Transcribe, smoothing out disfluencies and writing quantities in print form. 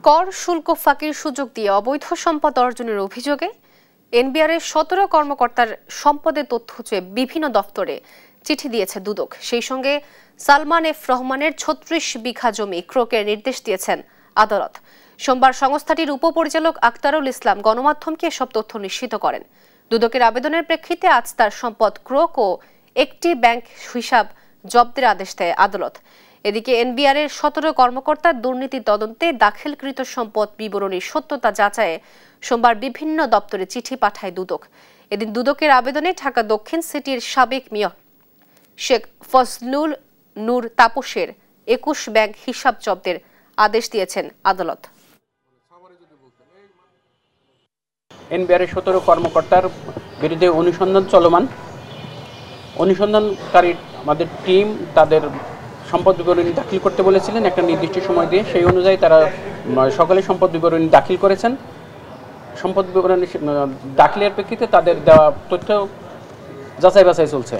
কর শুল্ক ফাঁকির সুযোগ দিয়ে অবৈধ সম্পদ অর্জনের অভিযোগে এনবিআরের ১৭ কর্মকর্তার সম্পদের তথ্য চেয়ে বিভিন্ন দপ্তরে চিঠি দিয়েছে দুদক। সেই সঙ্গে সালমান এফ রহমানের ৩৬ বিঘা জমি ক্রোকের নির্দেশ দিয়েছেন আদালত। সোমবার সংস্থাটির উপপরিচালক আক্তারুল ইসলাম গণমাধ্যমকে এসব তথ্য নিশ্চিত করেন। দুদকের আবেদনের প্রেক্ষিতে আজ তার সম্পদ ক্রোক ও একটি ব্যাংক হিসাব জব্দের আদেশ দেয় আদালত। এদিকে এনবিআরের ১৭ কর্মকর্তার দুর্নীতি তদন্তে দাখিলকৃত সম্পদ বিবরণীর সত্যতা যাচাইয়ে সোমবার বিভিন্ন দপ্তরে চিঠি পাঠায় দুদক। এদিন দুদকের আবেদনে ঢাকা দক্ষিণ সিটির সাবেক মেয়র শেখ ফজলুল নূর তাপসের ২১ ব্যাংক হিসাব জব্দের আদেশ দিয়েছেন আদালত। এনবিআরের ১৭ কর্মকর্তার বিরুদ্ধে অনুসন্ধান চলমান। অনুসন্ধানকারী আমাদের টিম তাদের সম্পদ বিবরণী দাখিল করতে বলেছিলেন একটা নির্দিষ্ট সময় দিয়ে। সেই অনুযায়ী তারা সকলে সম্পদ বিবরণী দাখিল করেছেন। সম্পদ বিবরণী দাখিলের প্রেক্ষিতে তাদের দেওয়া তথ্য যাচাই বাছাই চলছে।